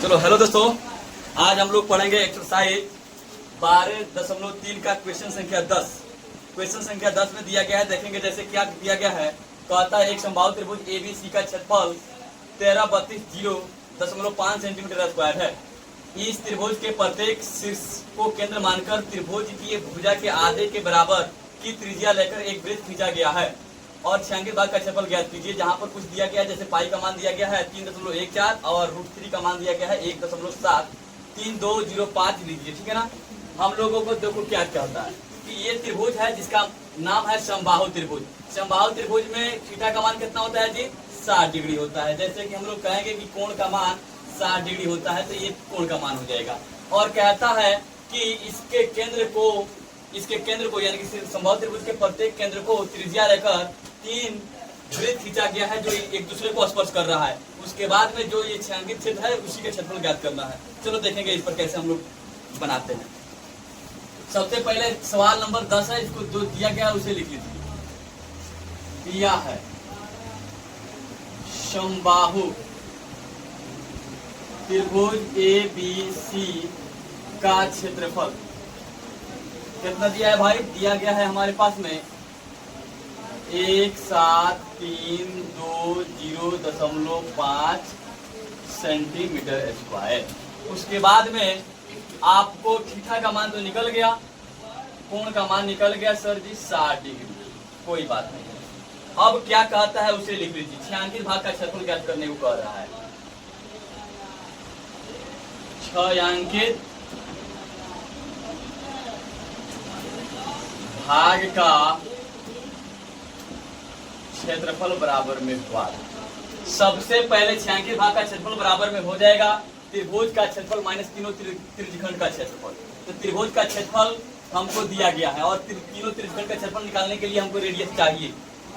चलो हेलो दोस्तों, आज हम लोग पढ़ेंगे एक्सरसाइज 12.3 का क्वेश्चन संख्या 10। क्वेश्चन संख्या 10 में दिया गया है, देखेंगे जैसे क्या दिया गया है। कहता है एक समबाहु त्रिभुज एबीसी का क्षेत्रफल 1332.5 सेंटीमीटर स्क्वायर है। इस त्रिभुज के प्रत्येक शीर्ष को केंद्र मानकर त्रिभुज की भुजा के आधे के बराबर की त्रिज्या लेकर एक वृत्त खींचा गया है और छायांकित भाग का क्षेत्रफल ज्ञात कीजिए। जहां पर कुछ दिया गया है, जैसे पाई का मान दिया गया है 3.14 और √3 का मान दिया गया है 1.73205 लीजिए, ठीक है ना। हम लोगों को देखो क्या कहता है कि ये त्रिभुज है जिसका नाम है समबाहु त्रिभुज। समबाहु त्रिभुज में थीटा का मान कितना होता है जी? 60 डिग्री होता है। जैसे कि हम लोग कहेंगे कि कोण का मान 60 डिग्री होता है, तो ये कोण का मान हो जाएगा। और कहता है कि इसके केंद्र को यानी कि समबाहु त्रिभुज के प्रत्येक केंद्र को त्रिज्या लेकर 3 वृत्त खींचा गया है जो एक दूसरे को स्पर्श कर रहा है। उसके बाद में जो ये छायांकित क्षेत्र है उसी के क्षेत्रफल ज्ञात करना है। चलो देखेंगे इस पर कैसे हम लोग बनाते हैं। सबसे पहले सवाल नंबर 10 है, इसको जो दिया गया है उसे लिख लीजिए। दिया है समबाहु त्रिभुज ABC का क्षेत्रफल कितना दिया है भाई? दिया गया है हमारे पास में 17320.5 सेंटीमीटर स्क्वायर। उसके बाद में आपको थीटा का मान तो निकल गया, कोण का मान निकल गया सर जी 60 डिग्री, कोई बात नहीं। अब क्या कहता है उसे लिख लीजिए। छायांकित भाग का क्षेत्रफल ज्ञात करने को कह रहा है। छायांकित भाग का क्षेत्रफल बराबर में हुआ। सबसे पहले छायांकित भाग का क्षेत्रफल बराबर में हो जाएगा त्रिभुज का क्षेत्रफल माइनस तीनों त्रिज्यखंड का क्षेत्रफल। तो त्रिभुज का क्षेत्रफल हमको दिया गया है और तीनों त्रिज्यखंड का क्षेत्रफल निकालने के लिए हमको रेडियस चाहिए।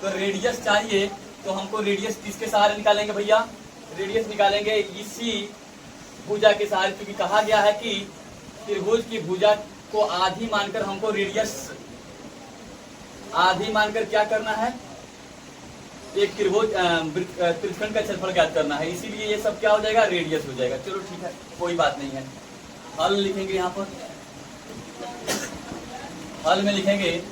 तो रेडियस चाहिए तो हमको रेडियस किसके सहारे निकालेंगे भैया? रेडियस निकालेंगे इसी भुजा के सहारे, क्योंकि कहा गया है कि त्रिभुज की भुजा को आधी मानकर हमको रेडियस आधी मानकर क्या करना है? एक त्रिभुज त्रिज्यखंड का क्षेत्रफल ज्ञात करना है। इसीलिए ये सब क्या हो जाएगा? रेडियस हो जाएगा। चलो ठीक है, कोई बात नहीं है। हल लिखेंगे यहाँ पर। हल में लिखेंगे,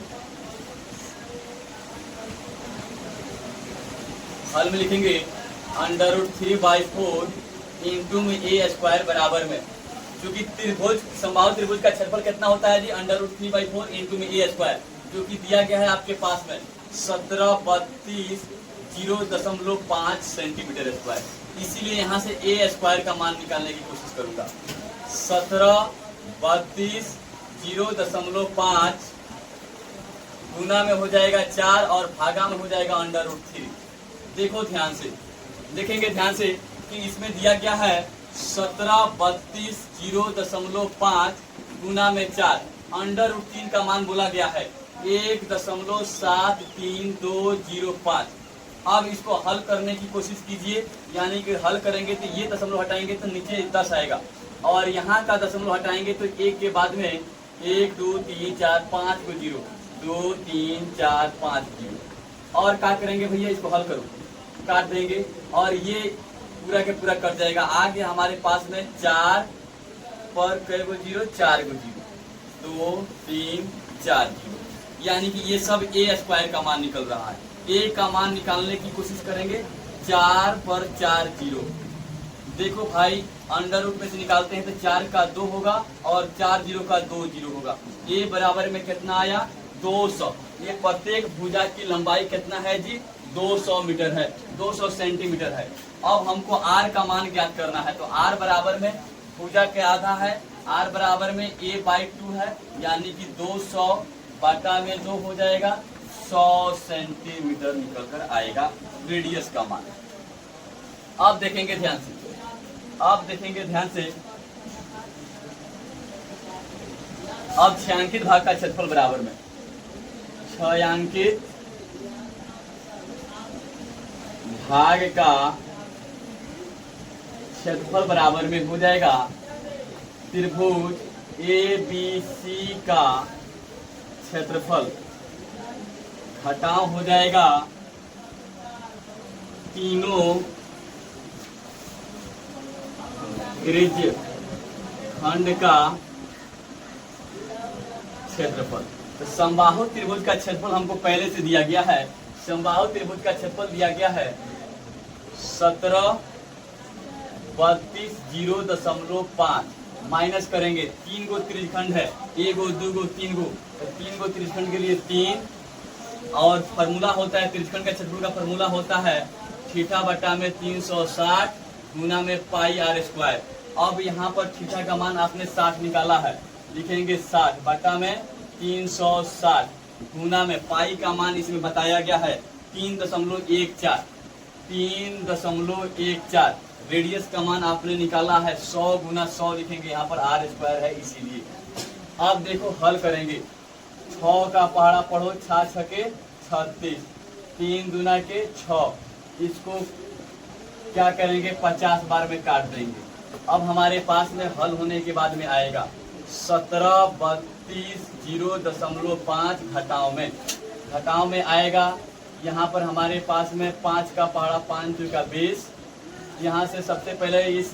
हल में लिखेंगे √3/4 इंटू में a स्क्वायर बराबर में, क्योंकि त्रिभुज समबाहु त्रिभुज का क्षेत्रफल कितना होता है जी? √3/4 इंटू में a स्क्वायर, जो कि दिया गया है आपके पास में 1732.05 सेंटीमीटर स्क्वायर। इसीलिए यहाँ से a स्क्वायर का मान निकालने की कोशिश करूंगा। 1732.05 गुना में हो जाएगा 4 और भागा में हो जाएगा √3। देखो ध्यान से, देखेंगे ध्यान से कि इसमें दिया गया है 1732.05 गुना में 4, √3 का मान बोला गया है 1.73205। अब इसको हल करने की कोशिश कीजिए, यानी कि हल करेंगे तो ये दशमलव हटाएंगे तो नीचे 10 आएगा और यहाँ का दशमलव हटाएंगे तो 1 के बाद में 1 2 3 4 5 को 0 2 3 4 5 0। और क्या करेंगे भैया? इसको हल करो, काट देंगे और ये पूरा के पूरा कट जाएगा। आगे हमारे पास में 4 पर कई को 0 4 को 0 2 3 4 0, यानी कि ये सब a स्क्वायर का मान निकल रहा है। a का मान निकालने की कोशिश करेंगे। 4 पर 4 0। देखो भाई, अंडर रूट में से निकालते हैं तो 4 का 2 होगा और 4 0 का 2 0 होगा। a बराबर में कितना आया? 200। ये प्रत्येक भुजा की लंबाई कितना है जी? 200 मीटर है, 200 सेंटीमीटर है। अब हमको r का मान ज्ञात करना है। तो r बराबर में भुजा के आधा है, r बराबर में a/2 है, यानी कि 200 बटा में 2 हो जाएगा, 100 सेंटीमीटर निकल कर आएगा रेडियस का मान। अब देखेंगे ध्यान से, अब देखेंगे ध्यान से। अब छायांकित भाग का क्षेत्रफल बराबर में छायांकित भाग का क्षेत्रफल बराबर में हो जाएगा त्रिभुज ABC का क्षेत्रफल घटाव हो जाएगा तीनों त्रिज्य खंड का क्षेत्रफल। तो समबाहु त्रिभुज का क्षेत्रफल हमको पहले से दिया गया है। समबाहु त्रिभुज का क्षेत्रफल दिया गया है 1732.05 माइनस करेंगे 3 गो त्रिज्यखंड है, 1 गो 2 गो 3 गो, तो 3 गो त्रिज्यखंड के लिए 3 और फार्मूला होता है त्रिज्यखंड का क्षेत्रफल का फार्मूला होता है थीटा बटा में 360 गुना में पाई आर स्क्वायर। अब यहाँ पर थीटा का मान आपने 60 निकाला है, लिखेंगे 60 बटा में 360 गुना में पाई का मान इसमें बताया गया है 3.14। रेडियस का मान आपने निकाला है 100 गुना 100 लिखेंगे, यहाँ पर आर स्क्वायर है इसीलिए। अब देखो हल करेंगे, 6 का पहाड़ा पढ़ो, 6 छके 36, 3 दुना के 6, इसको क्या करेंगे 50 बार में काट देंगे। अब हमारे पास में हल होने के बाद में आएगा 1732.05 घटाव में आएगा। यहाँ पर हमारे पास में 5 का पहाड़ा 5 का 20, यहाँ से सबसे पहले इस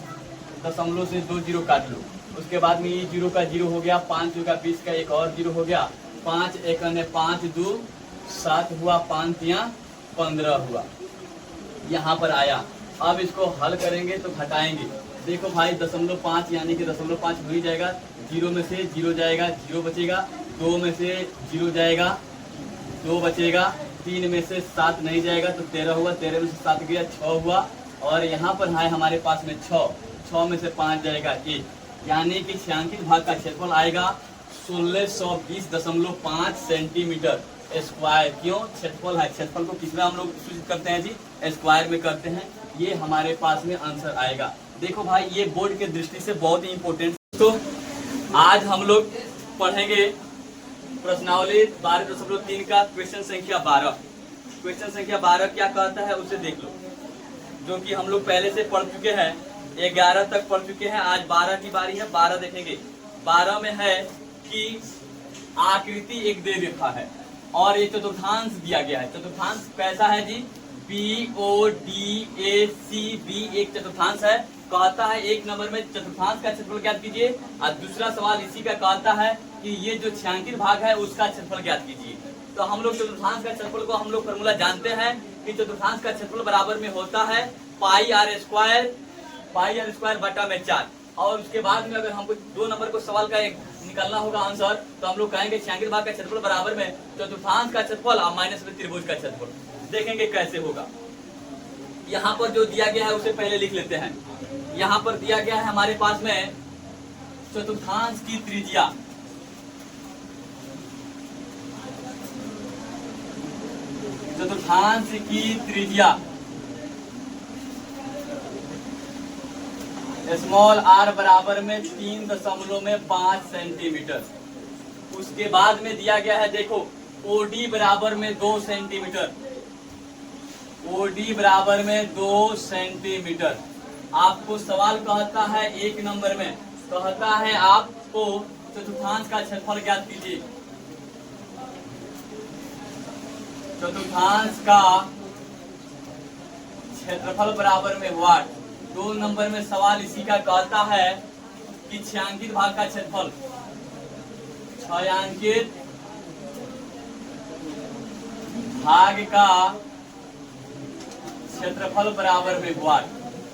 दशमलव से 2 जीरो काट लो, उसके बाद में ये 0 का 0 हो गया, 5 का 20 का एक और 0 हो गया, 5 1 5 2 7 हुआ, 5 3 15 हुआ, यहाँ पर आया। अब इसको हल करेंगे तो घटाएंगे। देखो भाई 0.5 यानी कि 0.5 हो ही जाएगा, 0 में से 0 जाएगा, 0 बचेगा, 2 में से 0 जाएगा, 2 बचेगा, 3 में से 7 नहीं जाएगा तो 13 हुआ, 13 में से 7 गया 6 हुआ, और यहाँ पर है हमारे पास में 6 में से 5 जाएगा 1, यानी कि छायांकित भाग का क्षेत्रफल आएगा 1620.5 सेंटीमीटर स्क्वायर। क्यों? क्षेत्रफल है, क्षेत्रफल को किस में हम लोग सूचित करते हैं जी? स्क्वायर में करते हैं। ये हमारे पास में आंसर आएगा। देखो भाई ये बोर्ड के दृष्टि से बहुत ही इंपॉर्टेंट। तो आज हम लोग पढ़ेंगे प्रश्नावली 12.3 का क्वेश्चन संख्या 12। क्वेश्चन संख्या 12 क्या कहता है उसे देख लो, जो कि हम लोग पहले से पढ़ चुके हैं, 11 तक पढ़ चुके हैं। आज 12 की बारी है, 12 देखेंगे। 12 में है कि आकृति एक दे रेखा है और एक चतुर्थांश दिया गया है। चतुर्थांश कैसा है जी? BODACB एक चतुर्थांश है। कहता है 1 नंबर में चतुर्थांश का क्षेत्रफल ज्ञात कीजिए, और दूसरा सवाल इसी का कहता है कि ये जो छायांकित भाग है उसका क्षेत्रफल ज्ञात कीजिए। तो हम लोग चतुर्थांश का क्षेत्रफल को हम लोग फॉर्मूला जानते हैं कि चतुर्थांश का क्षेत्रफल बराबर में होता है पाई आर स्क्वायर बटा में 4। और उसके बाद में अगर हमको 2 नंबर को सवाल का एक निकालना होगा आंसर, तो हम लोग कहेंगे छायांकित भाग का क्षेत्रफल बराबर में चतुर्थांश का क्षेत्रफल और माइनस में त्रिभुज का क्षेत्रफल। देखेंगे कैसे होगा। यहाँ पर जो दिया गया है उसे पहले लिख लेते हैं। यहाँ पर दिया गया है हमारे पास में चतुर्थांश की त्रिज्या, चतुर्थांश की त्रिज्या स्मॉल r बराबर में 3.5 सेंटीमीटर। उसके बाद में दिया गया है देखो OD बराबर में 2 सेंटीमीटर, OD बराबर में 2 सेंटीमीटर। आपको सवाल कहता है 1 नंबर में कहता है आपको चतुर्थांश का क्षेत्रफल ज्ञात कीजिए। चतुर्थांश का क्षेत्रफल बराबर में वाट। 2 नंबर में सवाल इसी का कहता है कि छायांकित भाग का क्षेत्रफल, छायांकित भाग का क्षेत्रफल बराबर में वाट।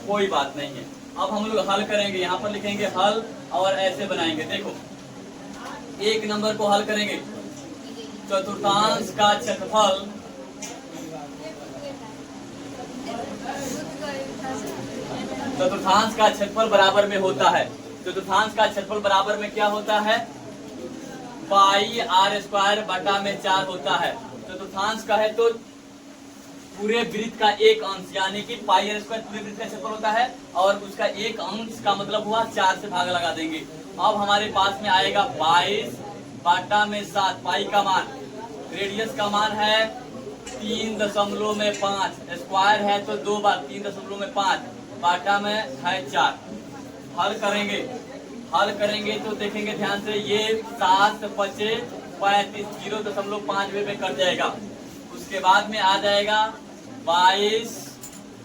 कोई बात नहीं है। अब हम लोग हल करेंगे, यहाँ पर लिखेंगे हल और ऐसे बनाएंगे। देखो 1 नंबर को हल करेंगे, चतुर्थांश का क्षेत्रफल बराबर में होता है। चतुर्थांश का क्षेत्रफल बराबर में क्या होता है? पाई आर स्क्वायर बटा में 4 होता है। चतुर्थांश का है तो पूरे वृत्त का एक अंश, यानी कि पाई आर स्क्वायर पूरे वृत्त का क्षेत्रफल होता है, और उसका एक अंश का मतलब हुआ 4 से भाग लगा देंगे। अब हमारे पास में आएगा 22 बटा में 7। पाई का मान, रेडियस का मान है 3.5, स्क्वायर है तो 2 बार 3.5 बाटा में है 4। हल करेंगे तो देखेंगे ध्यान से, ये 7 5 35 0.5 में कट जाएगा। उसके बाद में आ जाएगा 22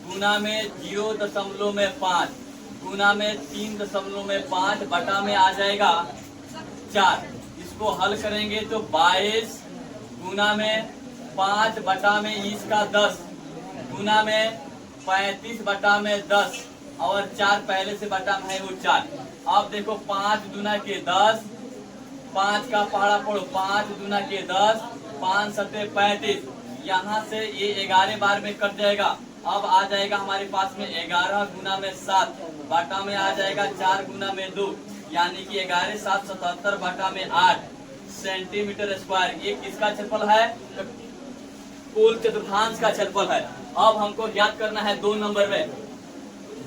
गुना में 0.5 गुना में 3.5 बटा में आ जाएगा 4। इसको हल करेंगे तो 22 गुना में 5 बटा में इसका 10 गुना में 35 बटा में 10 और 4 पहले से बटा में है वो 4। अब देखो 5 गुना के 10, 5 का पहाड़ा पढ़ो, 5 गुना के 10, 5 सत्ते 35। यहाँ से ये 11 बार में कट जाएगा। अब आ जाएगा हमारे पास में 11 गुना में 7 बटा में आ जाएगा 4 गुना में 2, यानी कि 11 7 77 बटा में 8 सेंटीमीटर स्क्वायर। ये किसका क्षेत्रफल है? तो कुल चतुर्थांश का क्षेत्रफल है। अब हमको ज्ञात करना है 2 नंबर में।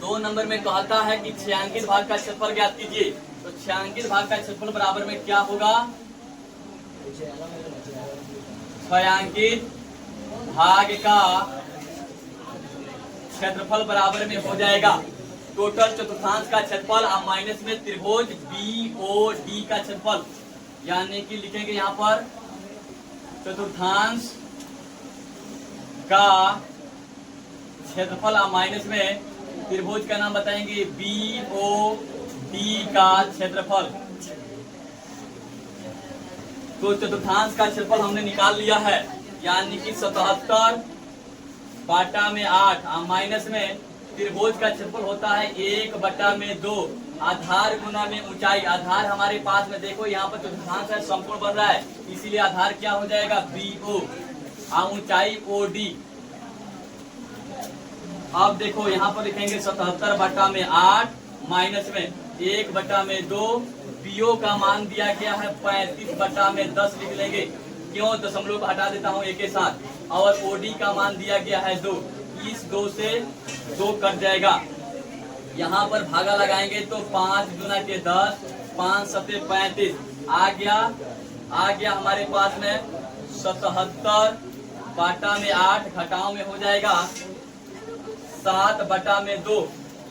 2 नंबर में कहता है कि छायांकित भाग का क्षेत्रफल ज्ञात कीजिए। तो छायांकित भाग का क्षेत्रफल बराबर में क्या होगा? छायांकित भाग का क्षेत्रफल बराबर में हो जाएगा टोटल चतुर्थांश का क्षेत्रफल और माइनस में त्रिभुज BOD का क्षेत्रफल, यानी कि लिखेंगे यहाँ पर चतुर्थांश का क्षेत्रफल और माइनस में त्रिभुज का नाम बताएंगे BOD का क्षेत्रफल। तो चतुर्थांश का क्षेत्रफल हमने निकाल लिया है, यानी कि 77 बटा में 8 और माइनस में त्रिभुज का क्षेत्रफल होता है 1 बटा में 2 आधार गुना में ऊंचाई। आधार हमारे पास में देखो यहाँ पर चतुर्थांश है, संपूर्ण बन रहा है, इसीलिए आधार क्या हो जाएगा? BO और ऊंचाई OD। अब देखो यहाँ पर लिखेंगे 77 बटा में 8 माइनस में 1 बटा में 2। BO का मान दिया गया है 35 बटा में 10 लिख लेंगे, क्यों? दशमलव को हटा देता हूँ एक के साथ। और OD का मान दिया गया है 2, इस 2 से 2 कट जाएगा। यहाँ पर भागा लगाएंगे तो 5 गुना के 10, 5 सत्ते 35 आ गया हमारे पास में 77 बटा में 8 घटाओ में हो जाएगा 7 बटा में 2।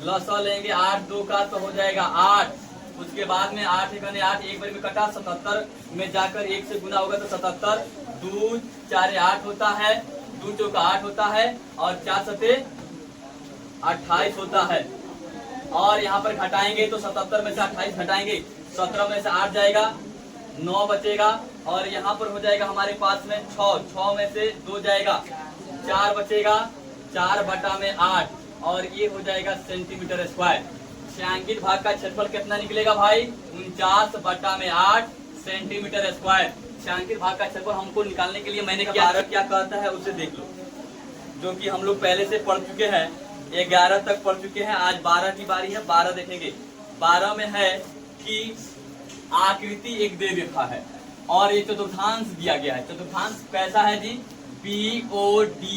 लसा लेंगे 8 2 का तो हो जाएगा 8। उसके बाद में 8 एकने 8 एक बार में कटा, 77 में जाकर 1 से गुना होगा तो 77 2 4 8 होता है, 2 चौका 8 होता है और 4 सत्ते 28 होता है। और यहाँ पर घटाएंगे तो 77 में से 28 घटाएंगे, 17 में से 8 जाएगा, 9 बचेगा और यहाँ पर हो जाएगा हमारे पास में 6 में से 2 जाएगा, 4 बचेगा, 4 बटा में 8 और ये हो जाएगा सेंटीमीटर स्क्वायर। छायांकित भाग का क्षेत्रफल कितना निकलेगा भाई? 49 बटा में 8 सेंटीमीटर स्क्वायर। छायांकित भाग का क्षेत्रफल हमको निकालने के लिए मैंने क्या कहता है उसे देख लो, जो कि हम लोग पहले से पढ़ चुके हैं, 11 तक पढ़ चुके हैं। आज 12 की बारी है, 12 देखेंगे। 12 में है कि आकृति एक देव रेखा है और ये चतुर्थांश दिया गया है। चतुर्थांश कैसा है जी? BODACB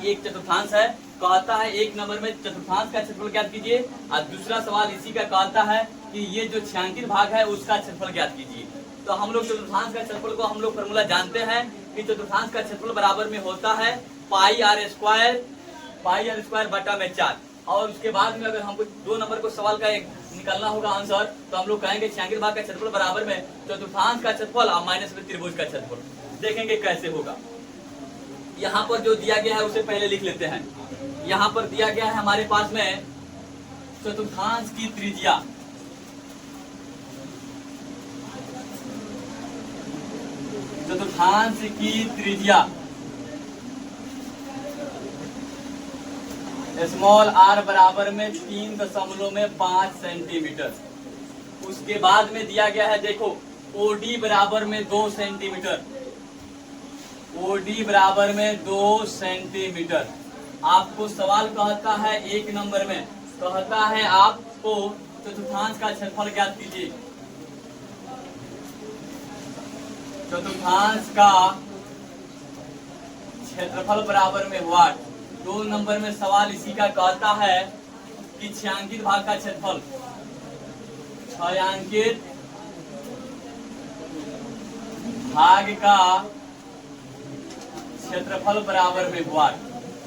एक चतुर्थांश है। कहता है 1 नंबर में चतुर्थांश का क्षेत्रफल ज्ञात कीजिए और दूसरा सवाल इसी का कहता है कि ये जो छायांकित भाग है उसका क्षेत्रफल ज्ञात कीजिए। तो हम लोग चतुर्थांश का क्षेत्रफल को हम लोग फॉर्मूला जानते हैं कि चतुर्थांश का क्षेत्रफल बराबर में होता है पाई आर स्क्वायर बटा में 4। और उसके बाद में अगर हमको 2 नंबर को सवाल का एक निकालना होगा आंसर, तो हम लोग कहेंगे छायांकित भाग का क्षेत्रफल बराबर में चतुर्थांश का क्षेत्रफल और माइनस में त्रिभुज का क्षेत्रफल। देखेंगे कैसे होगा। यहाँ पर जो दिया गया है उसे पहले लिख लेते हैं। यहाँ पर दिया गया है हमारे पास में चतुर्थांश की त्रिज्या। चतुर्थांश की त्रिज्या स्मॉल r बराबर में 3.5 सेंटीमीटर। उसके बाद में दिया गया है देखो OD बराबर में 2 सेंटीमीटर। OD बराबर में 2 सेंटीमीटर। आपको सवाल कहता है 1 नंबर में कहता है आपको चतुर्थांश का क्षेत्रफल ज्ञात कीजिए। चतुर्थांश का क्षेत्रफल बराबर में व्हाट? 2 नंबर में सवाल इसी का कहता है कि छायांकित भाग का क्षेत्रफल, छायांकित भाग का क्षेत्रफल बराबर में व्हाट?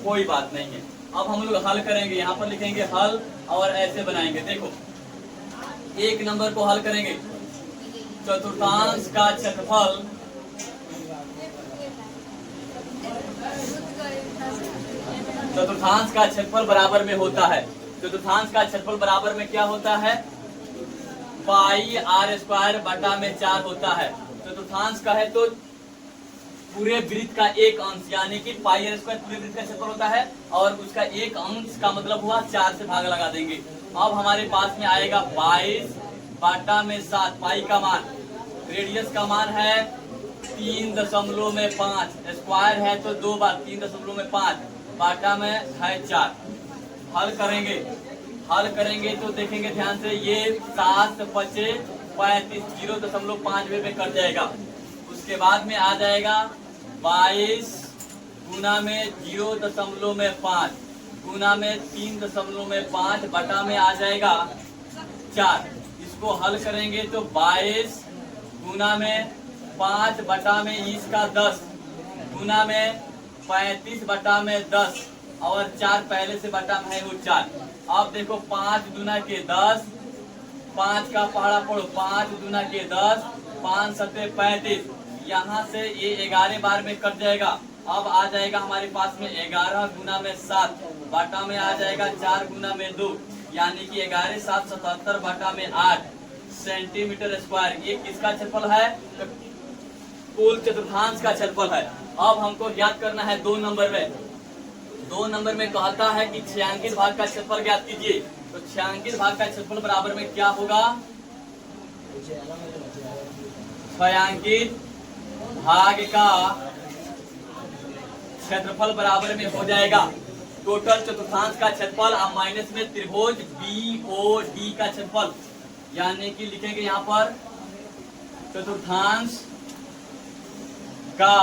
कोई बात नहीं है। अब हम लोग हल करेंगे, यहाँ पर लिखेंगे हल और ऐसे बनाएंगे। देखो 1 नंबर को हल करेंगे, चतुर्थांश का क्षेत्रफल बराबर में होता है। चतुर्थांश का क्षेत्रफल बराबर में क्या होता है, पाई आर स्क्वायर बटा में 4 होता है। चतुर्थांश का है तो पूरे वृत्त का एक अंश यानी कि पाई आर स्क्वायर पूरे वृत्त का क्षेत्रफल होता है और उसका एक अंश का मतलब हुआ 4 से भाग लगा देंगे। अब हमारे पास में आएगा 22 बटा में 7, पाई का मान, रेडियस का मान है 3.5, स्क्वायर है तो 2 बार 3.5 बाटा में है 4। हल करेंगे तो देखेंगे ध्यान से, ये 7 5 35 0.5 में कट जाएगा। उसके बाद में आ जाएगा 22 गुना में 0.5 गुना में 3.5 बटा में आ जाएगा 4। इसको हल करेंगे तो 22 गुना में 5 बटा में इसका 10 गुना में 35 बटा में 10 और 4 पहले से बटा में है वो 4। अब देखो 5 दुना के 10, 5 का पहाड़ा पढ़ो, 5 दुना के 10, 5 सत्ते 35, यहाँ से ये 11 बार में कट जाएगा। अब आ जाएगा हमारे पास में 11 गुना में 7 बटा में आ जाएगा 4 गुना में 2 यानी कि 11 7 77 बटा में 8 सेंटीमीटर स्क्वायर। ये किसका क्षेत्रफल है, कुल चतुर्थांश का क्षेत्रफल है। अब हमको ज्ञात करना है 2 नंबर में। 2 नंबर में कहता है कि छायांकित भाग का क्षेत्रफल ज्ञात कीजिए। तो छायांकित भाग का क्षेत्रफल बराबर में क्या होगा, छायांकित भाग का क्षेत्रफल बराबर में हो जाएगा टोटल चतुर्थांश का क्षेत्रफल और माइनस में त्रिभुज BOD का क्षेत्रफल, यानी कि लिखेंगे यहाँ पर चतुर्थांश का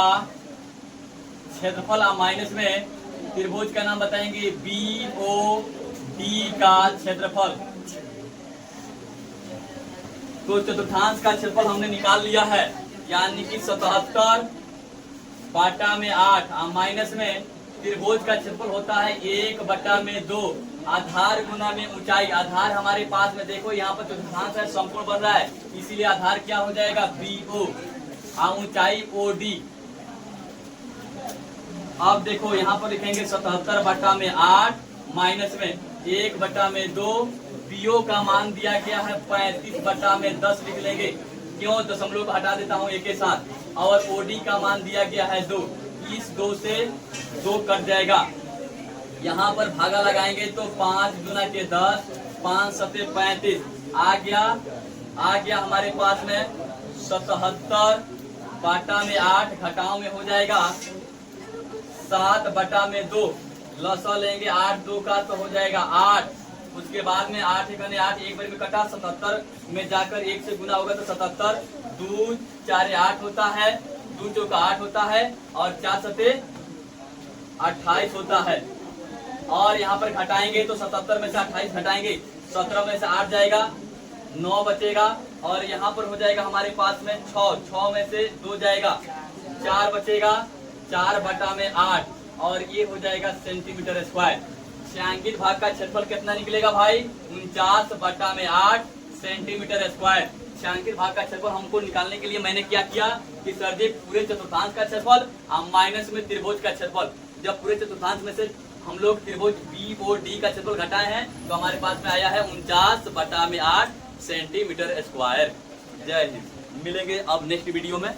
क्षेत्रफल और माइनस में त्रिभुज का नाम बताएंगे BOD का क्षेत्रफल। तो चतुर्थांश का क्षेत्रफल हमने निकाल लिया है, यानी कि 77 बटा में 8 और माइनस में त्रिभुज का क्षेत्रफल होता है 1 बटा में 2 आधार गुना में ऊंचाई। आधार हमारे पास में देखो यहाँ पर चतुर्थांश है, संपूर्ण बन रहा है, इसीलिए आधार क्या हो जाएगा BO और ऊंचाई OD। अब देखो यहाँ पर लिखेंगे 77 बटा में 8 माइनस में 1 बटा में 2, BO का मान दिया गया है 35 बटा में 10 लिख लेंगे, क्यों दशमलव को हटा देता हूँ एक के साथ, और OD का मान दिया गया है 2, इस 2 से 2 कट जाएगा। यहाँ पर भागा लगाएंगे तो 5 गुना के 10, 5 सत्ते 35 आ गया हमारे पास में 77 बटा में 8 घटाओ में हो जाएगा 7 बटा में 2, लसा लेंगे 8 2 का तो हो जाएगा 8। उसके बाद में 8 1 8 एक बार में कटा, 77 में जाकर 1 से गुना होगा तो 77 2 4 8 होता है, 2 चौका 8 होता है और 4 सत्ते 28 होता है। और यहाँ पर घटाएंगे तो 77 में से 28 घटाएंगे, 17 में से 8 जाएगा, 9 बचेगा और यहाँ पर हो जाएगा हमारे पास में 6 में से 2 जाएगा, 4 बचेगा, 4 बटा में 8 और ये हो जाएगा सेंटीमीटर स्क्वायर। छायांकित भाग का क्षेत्रफल कितना निकलेगा भाई, 49 बटा में 8 सेंटीमीटर स्क्वायर। छायांकित भाग का क्षेत्रफल हमको निकालने के लिए मैंने क्या किया कि सर जी पूरे चतुर्थांश का क्षेत्रफल और माइनस में त्रिभुज का क्षेत्रफल, जब पूरे चतुर्थांश में से हम लोग त्रिभुज BOD का क्षेत्रफल घटाए हैं तो हमारे पास में आया है 49 बटा में 8 सेंटीमीटर स्क्वायर। जय हिंद, मिलेंगे अब नेक्स्ट वीडियो में।